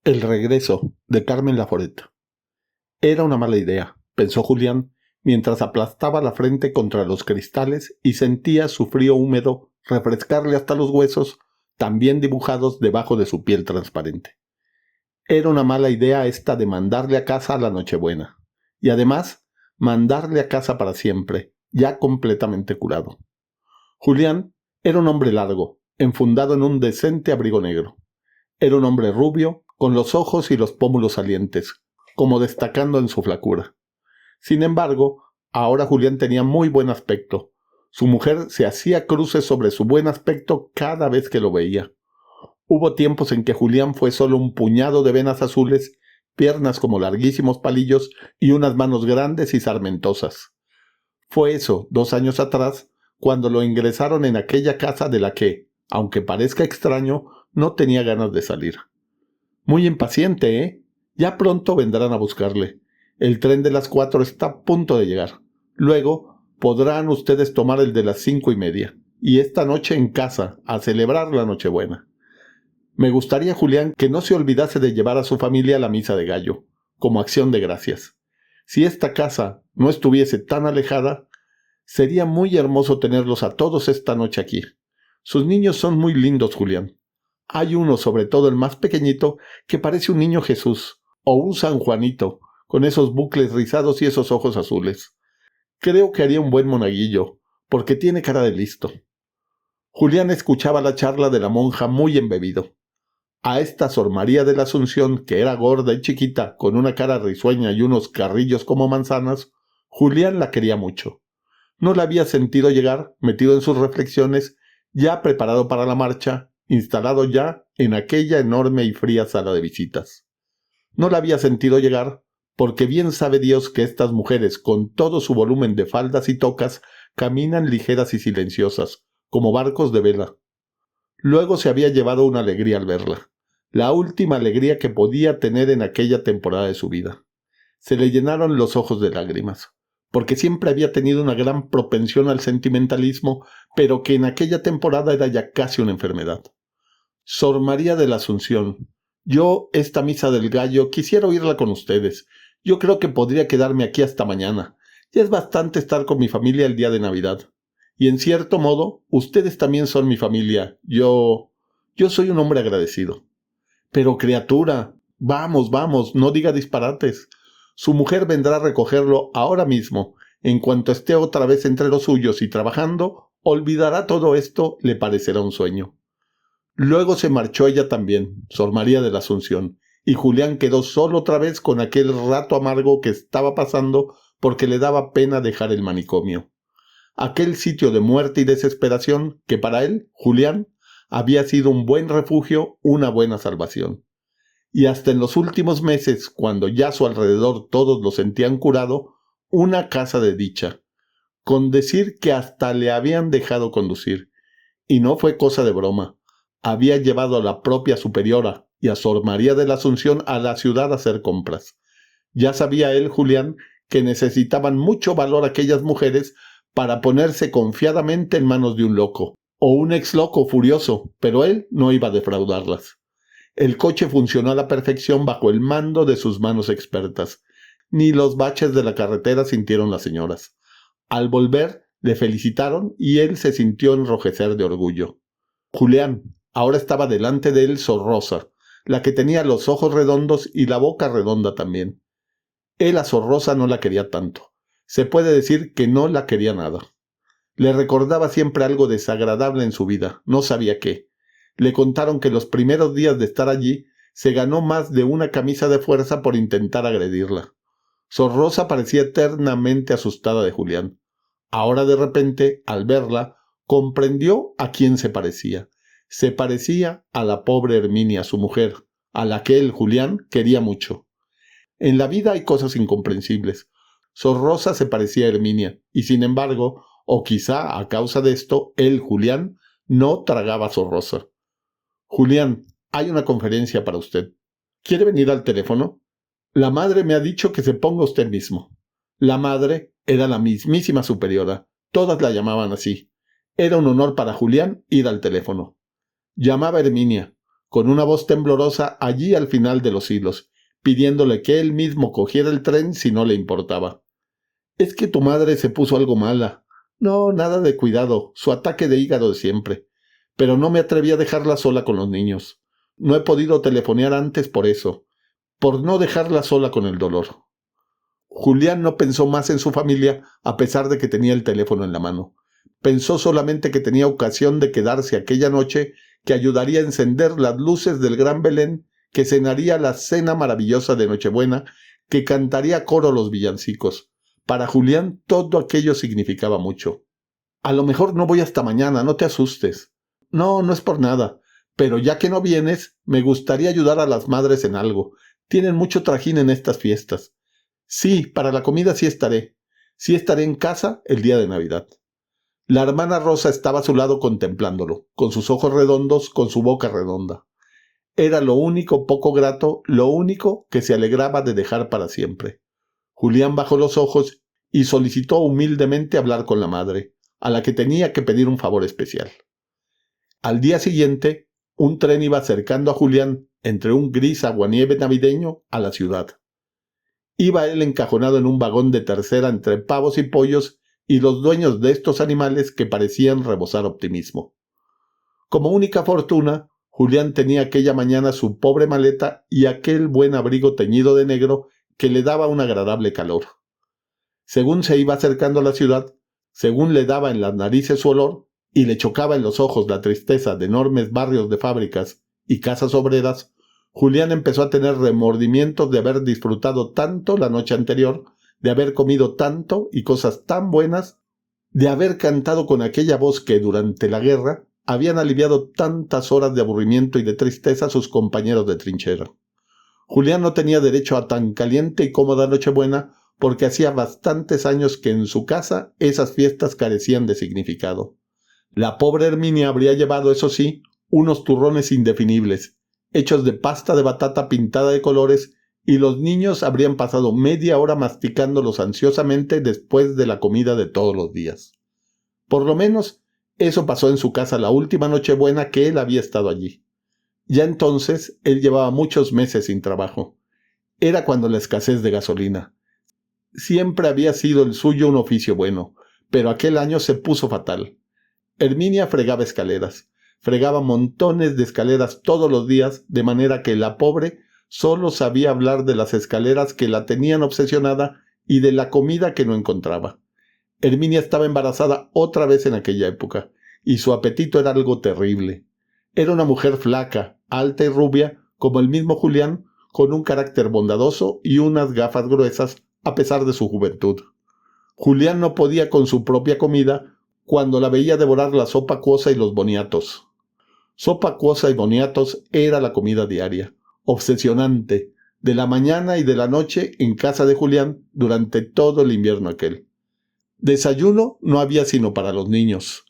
El regreso de Carmen Laforet. Era una mala idea, pensó Julián, mientras aplastaba la frente contra los cristales y sentía su frío húmedo refrescarle hasta los huesos, también dibujados debajo de su piel transparente. Era una mala idea esta de mandarle a casa a la Nochebuena, y además mandarle a casa para siempre, ya completamente curado. Julián era un hombre largo, enfundado en un decente abrigo negro. Era un hombre rubio, con los ojos y los pómulos salientes, como destacando en su flacura. Sin embargo, ahora Julián tenía muy buen aspecto. Su mujer se hacía cruces sobre su buen aspecto cada vez que lo veía. Hubo tiempos en que Julián fue solo un puñado de venas azules, piernas como larguísimos palillos y unas manos grandes y sarmentosas. Fue eso, 2 años atrás, cuando lo ingresaron en aquella casa de la que, aunque parezca extraño, no tenía ganas de salir. Muy impaciente, ¿eh? Ya pronto vendrán a buscarle. El tren de las 4 está a punto de llegar. Luego podrán ustedes tomar el de las 5:30. Y esta noche en casa, a celebrar la Nochebuena. Me gustaría, Julián, que no se olvidase de llevar a su familia a la misa de gallo, como acción de gracias. Si esta casa no estuviese tan alejada, sería muy hermoso tenerlos a todos esta noche aquí. Sus niños son muy lindos, Julián. Hay uno, sobre todo el más pequeñito, que parece un niño Jesús, o un San Juanito, con esos bucles rizados y esos ojos azules. Creo que haría un buen monaguillo, porque tiene cara de listo. Julián escuchaba la charla de la monja muy embebido. A esta Sor María de la Asunción, que era gorda y chiquita, con una cara risueña y unos carrillos como manzanas, Julián la quería mucho. No la había sentido llegar, metido en sus reflexiones, ya preparado para la marcha, instalado ya en aquella enorme y fría sala de visitas. No la había sentido llegar, porque bien sabe Dios que estas mujeres, con todo su volumen de faldas y tocas, caminan ligeras y silenciosas, como barcos de vela. Luego se había llevado una alegría al verla, la última alegría que podía tener en aquella temporada de su vida. Se le llenaron los ojos de lágrimas, porque siempre había tenido una gran propensión al sentimentalismo, pero que en aquella temporada era ya casi una enfermedad. Sor María de la Asunción, yo esta misa del gallo quisiera oírla con ustedes. Yo creo que podría quedarme aquí hasta mañana. Ya es bastante estar con mi familia el día de Navidad. Y en cierto modo, ustedes también son mi familia. Yo soy un hombre agradecido. Pero criatura, vamos, no diga disparates. Su mujer vendrá a recogerlo ahora mismo. En cuanto esté otra vez entre los suyos y trabajando, olvidará todo esto, le parecerá un sueño. Luego se marchó ella también, Sor María de la Asunción, y Julián quedó solo otra vez con aquel rato amargo que estaba pasando porque le daba pena dejar el manicomio. Aquel sitio de muerte y desesperación que para él, Julián, había sido un buen refugio, una buena salvación. Y hasta en los últimos meses, cuando ya a su alrededor todos lo sentían curado, una casa de dicha, con decir que hasta le habían dejado conducir. Y no fue cosa de broma. Había llevado a la propia superiora y a Sor María de la Asunción a la ciudad a hacer compras. Ya sabía él, Julián, que necesitaban mucho valor aquellas mujeres para ponerse confiadamente en manos de un loco, o un ex loco furioso, pero él no iba a defraudarlas. El coche funcionó a la perfección bajo el mando de sus manos expertas. Ni los baches de la carretera sintieron las señoras. Al volver, le felicitaron y él se sintió enrojecer de orgullo. Julián, ahora estaba delante de él Sor Rosa, la que tenía los ojos redondos y la boca redonda también. Él a Sor Rosa no la quería tanto. Se puede decir que no la quería nada. Le recordaba siempre algo desagradable en su vida, no sabía qué. Le contaron que los primeros días de estar allí se ganó más de una camisa de fuerza por intentar agredirla. Sor Rosa parecía eternamente asustada de Julián. Ahora de repente, al verla, comprendió a quién se parecía. Se parecía a la pobre Herminia, su mujer, a la que él, Julián, quería mucho. En la vida hay cosas incomprensibles. Sor Rosa se parecía a Herminia, y sin embargo, o quizá a causa de esto, él, Julián, no tragaba a Sor Rosa. Julián, hay una conferencia para usted. ¿Quiere venir al teléfono? La madre me ha dicho que se ponga usted mismo. La madre era la mismísima superiora. Todas la llamaban así. Era un honor para Julián ir al teléfono. Llamaba Herminia. con una voz temblorosa allí al final de los hilos, pidiéndole que él mismo cogiera el tren si no le importaba. «Es que tu madre se puso algo mala». «No, nada de cuidado, su ataque de hígado de siempre. Pero no me atreví a dejarla sola con los niños. No he podido telefonear antes por eso, por no dejarla sola con el dolor». Julián no pensó más en su familia a pesar de que tenía el teléfono en la mano. Pensó solamente que tenía ocasión de quedarse aquella noche, que ayudaría a encender las luces del gran Belén, que cenaría la cena maravillosa de Nochebuena, que cantaría a coro los villancicos. Para Julián todo aquello significaba mucho. «A lo mejor no voy hasta mañana, no te asustes». «No, no es por nada. Pero ya que no vienes, me gustaría ayudar a las madres en algo. Tienen mucho trajín en estas fiestas». «Sí, para la comida sí estaré. Sí estaré en casa el día de Navidad». La hermana Rosa estaba a su lado contemplándolo, con sus ojos redondos, con su boca redonda. Era lo único poco grato, lo único que se alegraba de dejar para siempre. Julián bajó los ojos y solicitó humildemente hablar con la madre, a la que tenía que pedir un favor especial. Al día siguiente, un tren iba acercando a Julián, entre un gris aguanieve navideño, a la ciudad. Iba él encajonado en un vagón de tercera entre pavos y pollos y los dueños de estos animales que parecían rebosar optimismo. Como única fortuna, Julián tenía aquella mañana su pobre maleta y aquel buen abrigo teñido de negro que le daba un agradable calor. Según se iba acercando a la ciudad, según le daba en las narices su olor y le chocaba en los ojos la tristeza de enormes barrios de fábricas y casas obreras, Julián empezó a tener remordimientos de haber disfrutado tanto la noche anterior, de haber comido tanto y cosas tan buenas, de haber cantado con aquella voz que durante la guerra habían aliviado tantas horas de aburrimiento y de tristeza a sus compañeros de trinchera. Julián no tenía derecho a tan caliente y cómoda Nochebuena porque hacía bastantes años que en su casa esas fiestas carecían de significado. La pobre Herminia habría llevado, eso sí, unos turrones indefinibles, hechos de pasta de batata pintada de colores, y los niños habrían pasado media hora masticándolos ansiosamente después de la comida de todos los días. Por lo menos, eso pasó en su casa la última Nochebuena que él había estado allí. Ya entonces, él llevaba muchos meses sin trabajo. Era cuando la escasez de gasolina. Siempre había sido el suyo un oficio bueno, pero aquel año se puso fatal. Herminia fregaba escaleras. Fregaba montones de escaleras todos los días, de manera que la pobre solo sabía hablar de las escaleras que la tenían obsesionada y de la comida que no encontraba. Herminia estaba embarazada otra vez en aquella época, y su apetito era algo terrible. Era una mujer flaca, alta y rubia, como el mismo Julián, con un carácter bondadoso y unas gafas gruesas, a pesar de su juventud. Julián no podía con su propia comida cuando la veía devorar la sopa acuosa y los boniatos. Sopa acuosa y boniatos era la comida diaria, obsesionante, de la mañana y de la noche en casa de Julián durante todo el invierno aquel. Desayuno no había sino para los niños.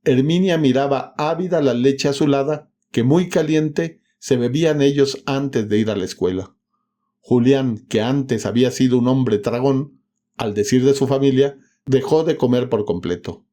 Herminia miraba ávida la leche azulada que, muy caliente, se bebían ellos antes de ir a la escuela. Julián, que antes había sido un hombre tragón, al decir de su familia, dejó de comer por completo.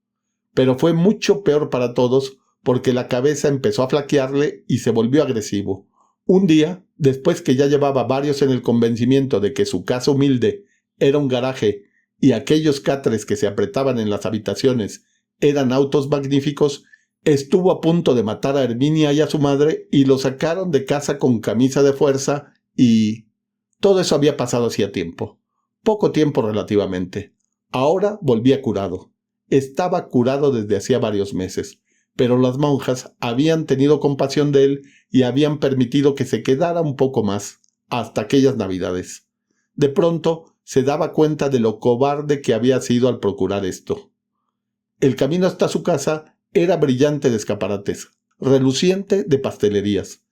Pero fue mucho peor para todos porque la cabeza empezó a flaquearle y se volvió agresivo. Un día, después que ya llevaba varios en el convencimiento de que su casa humilde era un garaje y aquellos catres que se apretaban en las habitaciones eran autos magníficos, estuvo a punto de matar a Herminia y a su madre y lo sacaron de casa con camisa de fuerza y... Todo eso había pasado hacía tiempo. Poco tiempo relativamente. Ahora volvía curado. Estaba curado desde hacía varios meses, pero las monjas habían tenido compasión de él y habían permitido que se quedara un poco más, hasta aquellas Navidades. De pronto se daba cuenta de lo cobarde que había sido al procurar esto. El camino hasta su casa era brillante de escaparates, reluciente de pastelerías.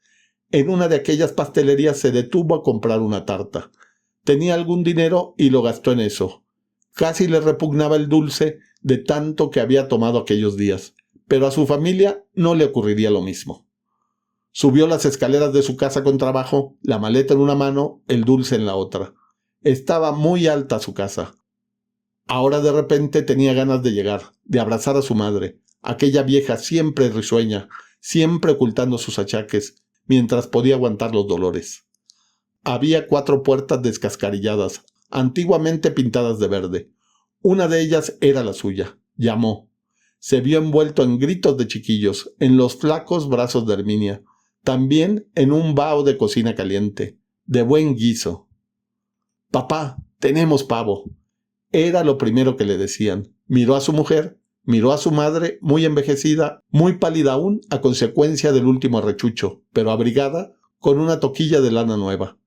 En una de aquellas pastelerías se detuvo a comprar una tarta. Tenía algún dinero y lo gastó en eso. Casi le repugnaba el dulce de tanto que había tomado aquellos días, pero a su familia no le ocurriría lo mismo. Subió las escaleras de su casa con trabajo, la maleta en una mano, el dulce en la otra. Estaba muy alta su casa. Ahora de repente tenía ganas de llegar, de abrazar a su madre, aquella vieja siempre risueña, siempre ocultando sus achaques, mientras podía aguantar los dolores. Había 4 puertas descascarilladas, antiguamente pintadas de verde. Una de ellas era la suya. Llamó. Se vio envuelto en gritos de chiquillos, en los flacos brazos de Herminia, también en un vaho de cocina caliente, de buen guiso. «Papá, tenemos pavo». Era lo primero que le decían. Miró a su mujer, miró a su madre, muy envejecida, muy pálida aún a consecuencia del último arrechucho, pero abrigada con una toquilla de lana nueva.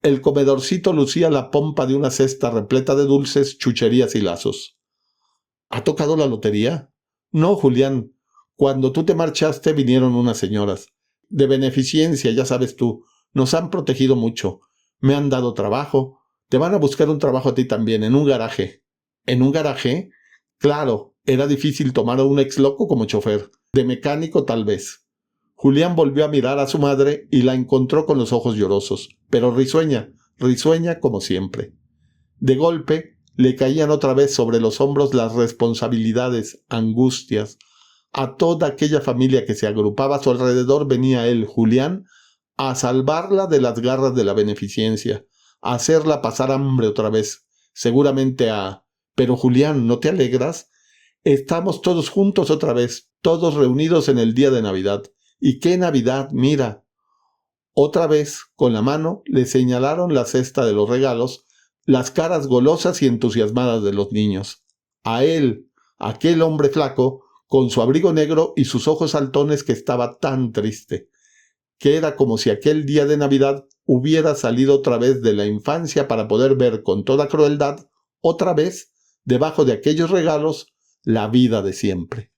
El comedorcito lucía la pompa de una cesta repleta de dulces, chucherías y lazos. «¿Ha tocado la lotería?» «No, Julián. Cuando tú te marchaste vinieron unas señoras. De beneficencia, ya sabes tú. Nos han protegido mucho. Me han dado trabajo. Te van a buscar un trabajo a ti también, en un garaje». «¿En un garaje?» «Claro, era difícil tomar a un ex loco como chofer. De mecánico tal vez». Julián volvió a mirar a su madre y la encontró con los ojos llorosos, pero risueña como siempre. De golpe, le caían otra vez sobre los hombros las responsabilidades, angustias. A toda aquella familia que se agrupaba a su alrededor venía él, Julián, a salvarla de las garras de la beneficencia, a hacerla pasar hambre otra vez, seguramente a... «Pero Julián, ¿no te alegras? Estamos todos juntos otra vez, todos reunidos en el día de Navidad. ¿Y qué Navidad? Mira». Otra vez, con la mano, le señalaron la cesta de los regalos, las caras golosas y entusiasmadas de los niños. A él, aquel hombre flaco, con su abrigo negro y sus ojos saltones, que estaba tan triste, que era como si aquel día de Navidad hubiera salido otra vez de la infancia para poder ver con toda crueldad, otra vez, debajo de aquellos regalos, la vida de siempre.